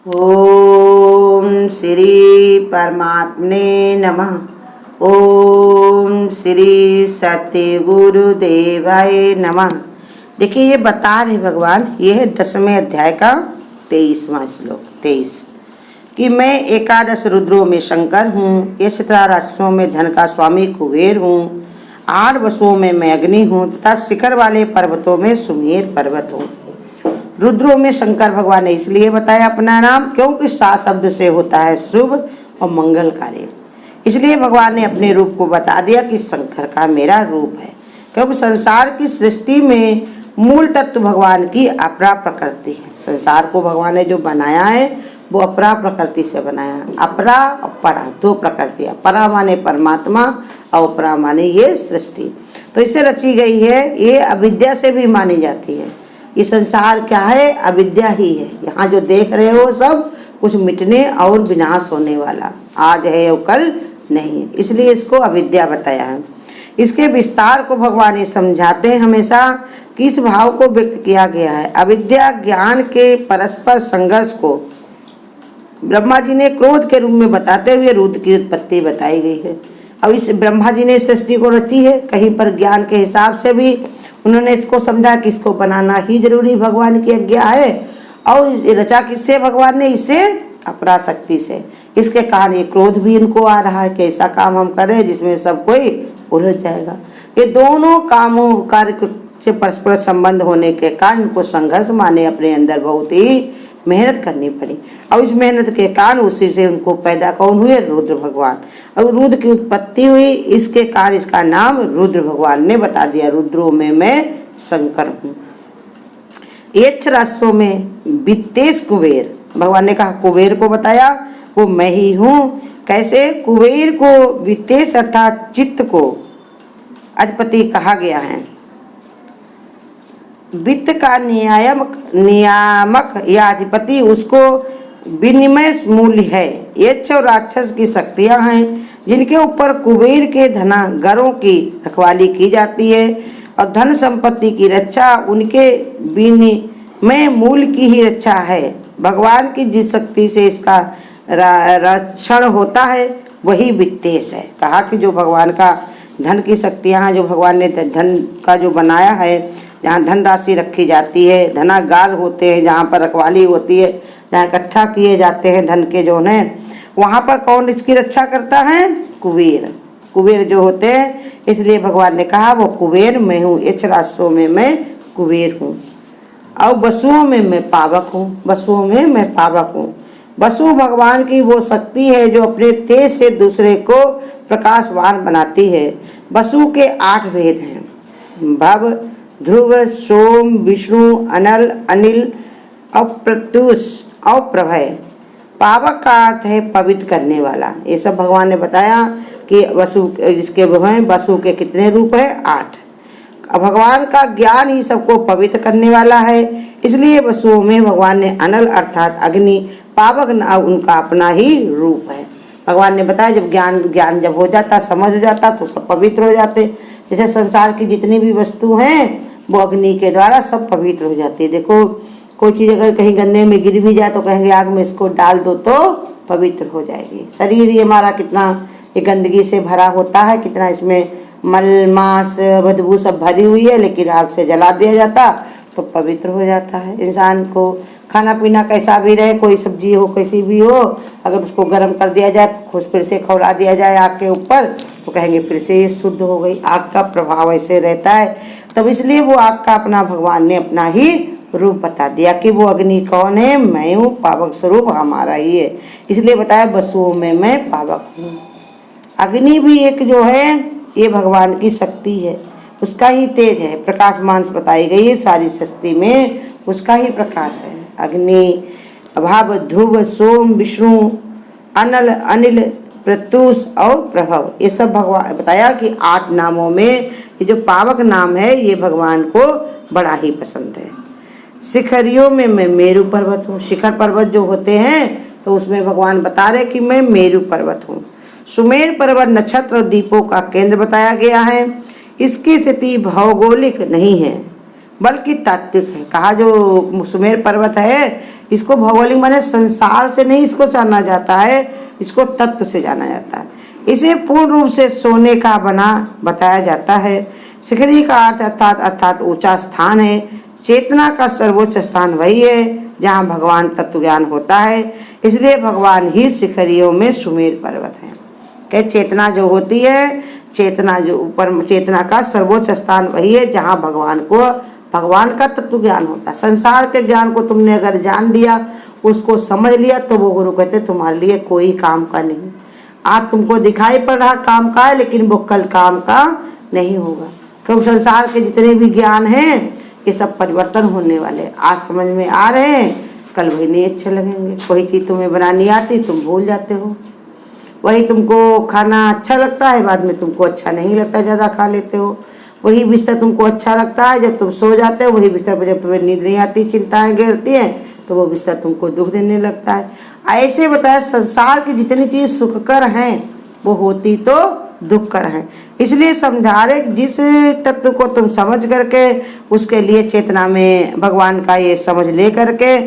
ओम श्री परमात्मने नमः। ओम श्री सत्य गुरुदेवाय नमः। देखिए ये बता रहे भगवान, ये है 10वें अध्याय का 23वां श्लोक 23 कि मैं एकादश रुद्रों में शंकर हूँ, ये 17 राक्षसों में धन का स्वामी कुबेर हूँ, 8 वसुओं में मैं अग्नि हूँ तथा शिखर वाले पर्वतों में सुमेर पर्वत हूँ। रुद्रों में शंकर भगवान ने इसलिए बताया अपना नाम क्योंकि 7 शब्द से होता है शुभ और मंगलकारी। इसलिए भगवान ने अपने रूप को बता दिया कि शंकर का मेरा रूप है, क्योंकि संसार की सृष्टि में मूल तत्व भगवान की अपरा प्रकृति है। संसार को भगवान ने जो बनाया है वो अपरा प्रकृति से बनाया है। अपरा और परा दो प्रकृति, परा माने परमात्मा और अपरा माने ये सृष्टि, तो इसे रची गई है। ये अविद्या से भी मानी जाती है। ये संसार क्या है? अविद्या ही है। यहाँ जो देख रहे हो सब कुछ मिटने और विनाश होने वाला, आज है और कल नहीं, इसलिए इसको अविद्या बताया है। इसके विस्तार को भगवान ये समझाते हैं हमेशा कि इस भाव को व्यक्त किया गया है। अविद्या ज्ञान के परस्पर संघर्ष को ब्रह्मा जी ने क्रोध के रूप में बताते हुए रुद्र की उत्पत्ति बताई गई है। अब इस ब्रह्मा जी ने सृष्टि को रची है, कहीं पर ज्ञान के हिसाब से भी उन्होंने इसको समझा कि इसको बनाना ही जरूरी भगवान की आज्ञा है। और रचा किससे भगवान ने? इससे अपराशक्ति से। इसके कारण ये क्रोध भी इनको आ रहा है कि ऐसा काम हम करें जिसमें सब कोई उलझ जाएगा। ये दोनों कामों कार्य से परस्पर संबंध होने के कारण इनको संघर्ष माने अपने अंदर बहुत ही मेहनत करनी पड़ी। और इस मेहनत के कारण उसी से उनको पैदा कौन हुए? रुद्र भगवान। अब रुद्र की उत्पत्ति हुई, इसके कारण इसका नाम रुद्र भगवान ने बता दिया। रुद्रों में मैं शंकर हूँ। यक्ष राक्षसों में वित्तेश कुबेर, भगवान ने कहा कुबेर को बताया वो मैं ही हूँ। कैसे? कुबेर को वित्तेश अर्थात चित्त को अधिपति कहा गया है। वित्त का नियामक या अधिपति उसको विनिमय मूल्य है। यक्ष और राक्षस की शक्तियां हैं जिनके ऊपर कुबेर के धनागारों की रखवाली की जाती है और धन संपत्ति की रक्षा उनके विनिमय मूल्य की ही रक्षा है। भगवान की जिस शक्ति से इसका रक्षण होता है वही वित्तेश है। कहा कि जो भगवान का धन की शक्तियां हैं, जो भगवान ने धन का जो बनाया है, जहाँ धनराशि रखी जाती है, धनागार होते हैं, जहाँ पर रखवाली होती है, जहाँ इकट्ठा किए जाते हैं धन के जो है, वहाँ पर कौन इसकी रक्षा करता है? कुबेर। कुबेर जो होते हैं, इसलिए भगवान ने कहा वो कुबेर मैं हूँ। यक्ष राक्षसों में मैं कुबेर हूँ और वसुओं में मैं पावक हूँ। वसुओं में मैं पावक हूँ। वसु भगवान की वो शक्ति है जो अपने तेज से दूसरे को प्रकाशवान बनाती है। वसु के 8 भेद हैं, भव, ध्रुव, सोम, विष्णु, अनल, अनिल और प्रत्युष और प्रभय। पावक का अर्थ है पवित्र करने वाला। ये सब भगवान ने बताया कि वसु जिसके वो हैं, वसु के कितने रूप है? 8। भगवान का ज्ञान ही सबको पवित्र करने वाला है, इसलिए वसुओं में भगवान ने अनल अर्थात अग्नि, पावक उनका अपना ही रूप है। भगवान ने बताया जब ज्ञान जब हो जाता, समझ हो जाता तो सब पवित्र हो जाते। जैसे संसार की जितनी भी वस्तु हैं वो अग्नि के द्वारा सब पवित्र हो जाती है। देखो कोई चीज़ अगर कहीं गंदे में गिर भी जाए तो कहेंगे आग में इसको डाल दो तो पवित्र हो जाएगी। शरीर ये हमारा कितना ये गंदगी से भरा होता है, कितना इसमें मल मांस बदबू सब भरी हुई है, लेकिन आग से जला दिया जाता तो पवित्र हो जाता है। इंसान को खाना पीना कैसा भी रहे, कोई सब्जी हो कैसी भी हो, अगर उसको गर्म कर दिया जाए, खुद फिर से खौला दिया जाए आग के ऊपर तो कहेंगे फिर से ये शुद्ध हो गई। आग का प्रभाव ऐसे रहता है। तब इसलिए वो आग का अपना भगवान ने अपना ही रूप बता दिया कि वो अग्नि कौन है? मैं हूँ। पावक स्वरूप हमारा ही है, इसलिए बताया वसुओं में मैं पावक हूँ। अग्नि भी एक जो है ये भगवान की शक्ति है, उसका ही तेज है। प्रकाश मांस बताई गई है, सारी सृष्टि में उसका ही प्रकाश है। अग्नि, भाव, ध्रुव, सोम, विष्णु, अनल, अनिल, प्रत्युष और प्रभव, ये सब भगवान बताया कि 8 नामों में ये जो पावक नाम है ये भगवान को बड़ा ही पसंद है। शिखरियों में मैं मेरु पर्वत हूँ। शिखर पर्वत जो होते हैं तो उसमें भगवान बता रहे कि मैं मेरु पर्वत हूँ। सुमेर पर्वत नक्षत्र और दीपों का केंद्र बताया गया है। इसकी स्थिति भौगोलिक नहीं है बल्कि तात्विक है। कहा जो सुमेर पर्वत है इसको भौगोलिक माने संसार से नहीं इसको जाना जाता है, इसको तत्व से जाना जाता है। इसे पूर्ण रूप से सोने का बना बताया जाता है। शिखरी का अर्थ अर्थात ऊंचा स्थान है। चेतना का सर्वोच्च स्थान वही है जहाँ भगवान तत्व ज्ञान होता है, इसलिए भगवान ही शिखरियों में सुमेर पर्वत है। क्या चेतना जो होती है, चेतना जो ऊपर, चेतना का सर्वोच्च स्थान वही है जहाँ भगवान का तत्व ज्ञान होता है। संसार के ज्ञान को तुमने अगर जान लिया, उसको समझ लिया, तो वो गुरु कहते तुम्हारे लिए कोई काम का नहीं। आज तुमको दिखाई पड़ रहा काम का है, लेकिन वो कल काम का नहीं होगा, क्योंकि संसार के जितने भी ज्ञान हैं ये सब परिवर्तन होने वाले। आज समझ में आ रहे हैं, कल वही नहीं अच्छे लगेंगे। कोई चीज़ तुम्हें बनानी आती, तुम भूल जाते हो। वही तुमको खाना अच्छा लगता है, बाद में तुमको अच्छा नहीं लगता, ज़्यादा खा लेते हो। वही बिस्तर तुमको अच्छा लगता है जब तुम सो जाते हो, वही बिस्तर पर जब तुम्हें नींद नहीं आती, चिंताएं घेरती हैं, तो वो बिस्तर तुमको दुख देने लगता है। ऐसे बताया संसार की जितनी चीज़ सुखकर हैं वो होती तो दुख कर हैं। इसलिए समझा रहे जिस तत्व को तुम समझ करके उसके लिए चेतना में भगवान का ये समझ ले करके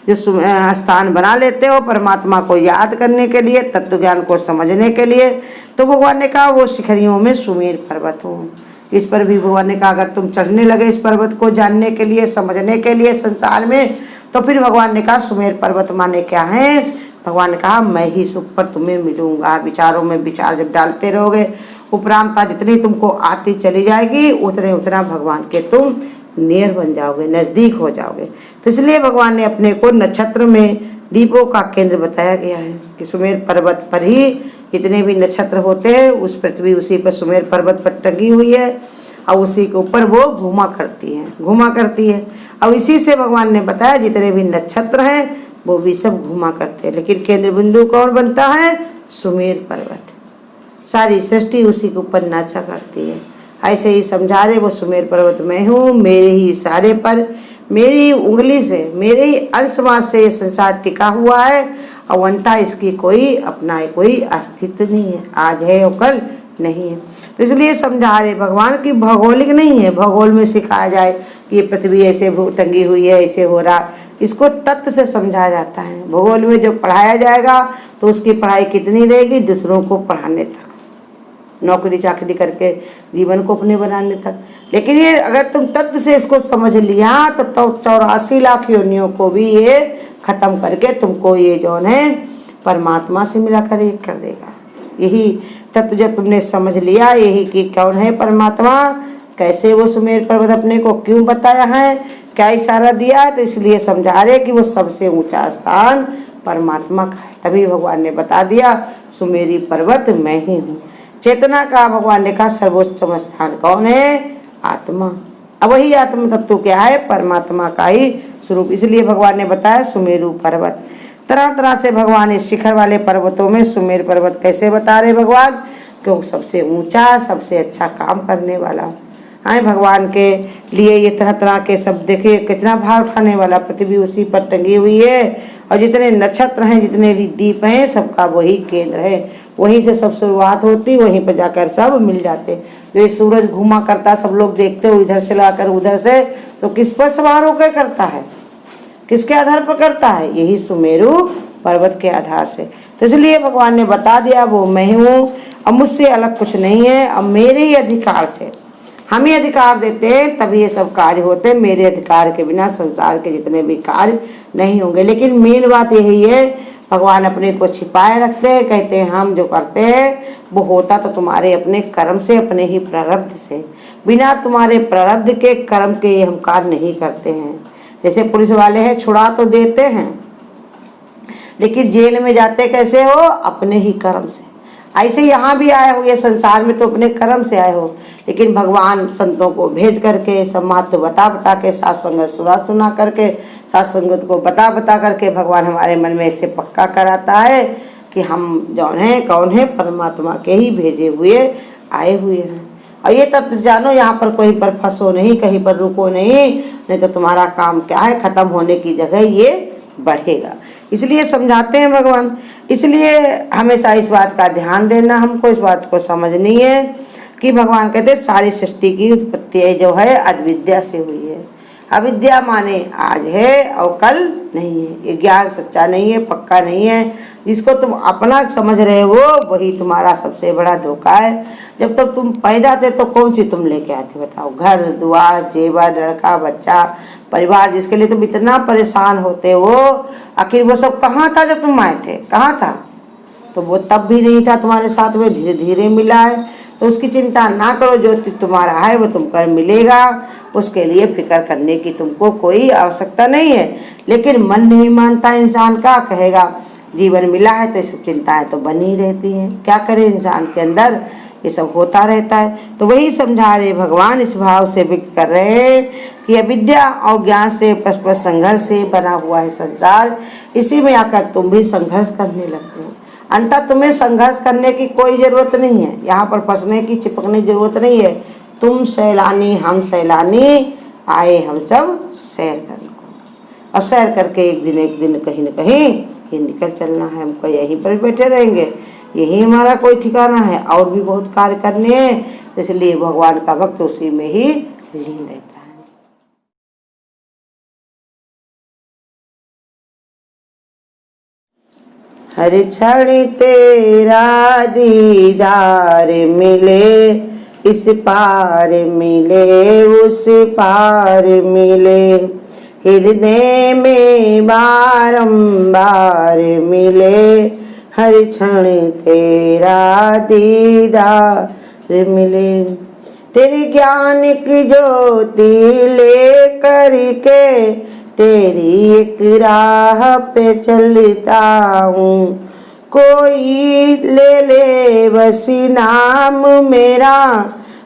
जो स्थान बना लेते हो परमात्मा को याद करने के लिए, तत्व ज्ञान को समझने के लिए, तो भगवान ने कहा वो शिखरियों में सुमेर पर्वत हूँ। इस पर भी भगवान ने कहा अगर तुम चढ़ने लगे इस पर्वत को जानने के लिए, समझने के लिए संसार में, तो फिर भगवान ने कहा सुमेर पर्वत माने क्या है। भगवान ने कहा मैं ही सुख पर तुम्हें मिलूंगा। विचारों में विचार जब डालते रहोगे, उपरांता जितनी तुमको आती चली जाएगी, उतने उतना भगवान के तुम नियर बन जाओगे, नजदीक हो जाओगे। तो इसलिए भगवान ने अपने को नक्षत्र में दीपों का केंद्र बताया गया है कि सुमेर पर्वत पर ही जितने भी नक्षत्र होते हैं, उस पृथ्वी उसी पर सुमेर पर्वत पर टंगी हुई है और उसी के ऊपर वो घूमा करती है। अब इसी से भगवान ने बताया जितने भी नक्षत्र हैं वो भी सब घूमा करते हैं, लेकिन केंद्र बिंदु कौन बनता है? सुमेर पर्वत। सारी सृष्टि उसी के ऊपर नाचा करती है। ऐसे ही समझा रहे वो सुमेर पर्वत मैं हूँ, मेरे ही इशारे पर, मेरी उंगली से, मेरे ही अंशमास से ये संसार टिका हुआ है और वंटा इसकी कोई अपना कोई अस्तित्व नहीं है, आज है और कल नहीं है। तो इसलिए समझा रहे भगवान की भौगोलिक नहीं है, भूगोल में सिखाया जाए कि ये पृथ्वी ऐसे टंगी हुई है, ऐसे हो रहा, इसको तत्व से समझाया जाता है। भूगोल में जो पढ़ाया जाएगा तो उसकी पढ़ाई कितनी रहेगी? दूसरों को पढ़ाने तक, नौकरी चाकरी करके जीवन को अपने बनाने तक। लेकिन ये अगर तुम तत्व से इसको समझ लिया तो 84 लाख योनियों को भी ये खत्म करके तुमको ये जो है परमात्मा से मिलाकर एक कर देगा। यही तत्व जब तुमने समझ लिया, यही कि कौन है परमात्मा, कैसे वो सुमेर पर्वत अपने को क्यों बताया है, क्या इशारा दिया है, तो इसलिए समझा रहे कि वो सबसे ऊंचा स्थान परमात्मा का है। तभी भगवान ने बता दिया सुमेरी पर्वत मैं ही हूँ। चेतना का भगवान ने कहा सर्वोच्चम स्थान कौन है? आत्मा। अब वही आत्म तत्व क्या है? परमात्मा का ही स्वरूप। इसलिए भगवान ने बताया सुमेरु पर्वत। तरह तरह से भगवान इस शिखर वाले पर्वतों में सुमेर पर्वत कैसे बता रहे भगवान? क्योंकि सबसे ऊंचा, सबसे अच्छा काम करने वाला है भगवान के लिए। ये तरह तरह के सब देखिए कितना भार उठाने वाला, पृथ्वी उसी पर टंगी हुई है और जितने नक्षत्र हैं, जितने भी दीप हैं, सबका वही केंद्र है। वहीं से सब शुरुआत होती, वहीं पर जाकर सब मिल जाते। जो ये सूरज घूमा करता, सब लोग देखते हो इधर से लाकर उधर से, तो किस पर सवार होकर करता है? किसके आधार पर करता है? यही सुमेरु पर्वत के आधार से। तो इसलिए भगवान ने बता दिया वो मैं हूँ, अब मुझसे अलग कुछ नहीं है, अब मेरे ही अधिकार से हम ही अधिकार देते हैं तभी ये सब कार्य होते हैं। मेरे अधिकार के बिना संसार के जितने भी कार्य नहीं होंगे। लेकिन मेन बात यही है, भगवान अपने को छिपाए रखते हैं, कहते हैं हम जो करते हैं वो होता तो तुम्हारे अपने कर्म से, अपने ही प्रारब्ध से, बिना तुम्हारे प्रारब्ध के कर्म के ये हम कार्य नहीं करते हैं। जैसे पुलिस वाले हैं, छुड़ा तो देते हैं, लेकिन जेल में जाते कैसे हो? अपने ही कर्म से। ऐसे यहाँ भी आए हो, ये संसार में तो अपने कर्म से आए हो, लेकिन भगवान संतों को भेज करके, सब महत्व बता के, साथ संगत सुना करके, साथ संगत को बता करके भगवान हमारे मन में ऐसे पक्का कराता है कि हम जौन है कौन है? परमात्मा के ही भेजे हुए आए हुए हैं। और ये तत्व जानो, यहाँ पर कहीं पर फंसो नहीं, कहीं पर रुको नहीं तो तुम्हारा काम क्या है? खत्म होने की जगह ये बढ़ेगा। इसलिए समझाते हैं भगवान। इसलिए हमेशा इस बात का ध्यान देना, हमको इस बात को समझनी है कि भगवान कहते हैं सारी सृष्टि की उत्पत्ति जो है अविद्या से हुई है। अविद्या माने आज है और कल नहीं है। ये ज्ञान सच्चा नहीं है, पक्का नहीं है। जिसको तुम अपना समझ रहे हो वही तुम्हारा सबसे बड़ा धोखा है। जब तक तुम पैदा थे तो कौन सी तुम लेके आते बताओ? घर द्वार जेवर लड़का बच्चा परिवार, जिसके लिए तुम इतना परेशान होते हो, आखिर वो सब कहाँ था जब तुम आए थे? कहाँ था? तो वो तब भी नहीं था तुम्हारे साथ में, धीरे धीरे मिला है। तो उसकी चिंता ना करो, जो तुम्हारा है वो तुमको मिलेगा। उसके लिए फिक्र करने की तुमको कोई आवश्यकता नहीं है। लेकिन मन नहीं मानता इंसान का, कहेगा जीवन मिला है तो ये सब चिंताएं तो बनी रहती हैं। क्या करे, इंसान के अंदर ये सब होता रहता है। तो वही समझा रहे भगवान, इस भाव से व्यक्त कर रहे हैं कि अविद्या और ज्ञान से परस्पर संघर्ष से बना हुआ है संसार। इसी में आकर तुम भी संघर्ष करने लगते हो। अंततः तुम्हें संघर्ष करने की कोई जरूरत नहीं है, यहाँ पर फंसने की चिपकने की जरूरत नहीं है। तुम सैलानी हम सैलानी, आए हम सब सैर करने को, और सैर करके एक दिन कहीं न कहीं ये निकल चलना है। हमको यहीं पर बैठे रहेंगे, यही हमारा कोई ठिकाना है। और भी बहुत कार्य करने हैं, इसलिए भगवान का भक्त उसी में ही लीन रहता है। हर क्षण तेरा दीदार मिले, इस पार मिले उस पार मिले, हृदय में बारंबार मिले। हर क्षण तेरा दीदार मिले। तेरी ज्ञान की ज्योति ले करके तेरी एक राह पे चलता हूँ। कोई ले ले बस नाम मेरा,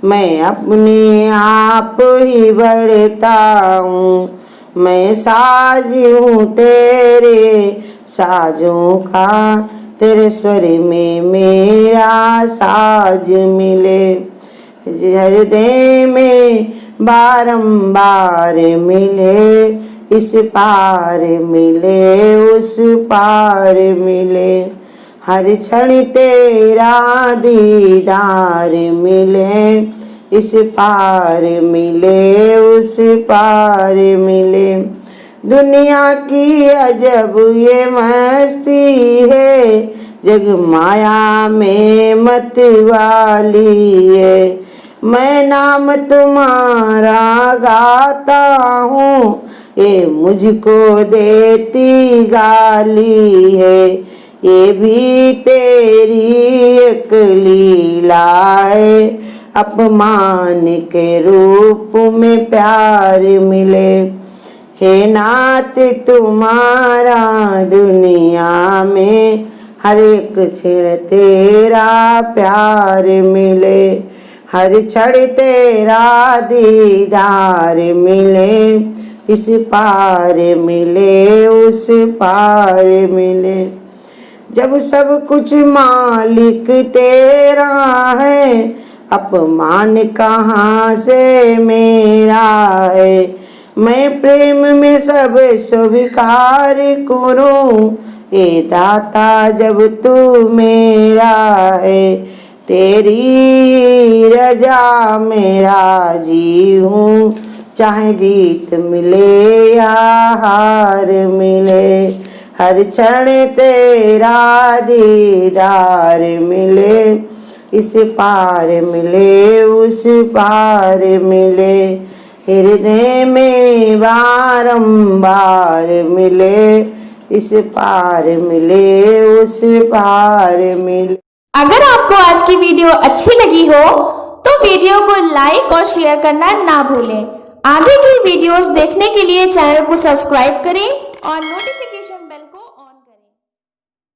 मैं अपने आप ही बढ़ता हूँ। मैं साज हूँ तेरे साजों का, तेरे स्वर में मेरा साज मिले। हृदय में बारंबार मिले, इस पार मिले उस पार मिले। हर क्षण तेरा दीदार मिले, इस पार मिले उस पार मिले। दुनिया की अजब ये मस्ती है, जग माया में मत वाली है। मैं नाम तुम्हारा गाता हूँ, ये मुझको देती गाली है। ये भी तेरी एक लीला है, अपमान के रूप में प्यार मिले। हे नाथ तुम्हारा दुनिया में, हर एक क्षण तेरा प्यार मिले। हर क्षण तेरा दीदार मिले, इस पार मिले उस पार मिले। जब सब कुछ मालिक तेरा है, अपमान कहाँ से मेरा है। मैं प्रेम में सब स्वीकार करूं, ए दाता जब तू मेरा है। तेरी रजा मेरा जी हूँ, चाहे जीत मिले या हार मिले। हर क्षण तेरा दीदार मिले, इस पार मिले उस पार मिले। हृदय में बारंबार मिले, इस पार मिले उस पार मिले। अगर आपको आज की वीडियो अच्छी लगी हो तो वीडियो को लाइक और शेयर करना ना भूलें। आगे की वीडियोस देखने के लिए चैनल को सब्सक्राइब करें और नोटिफिकेशन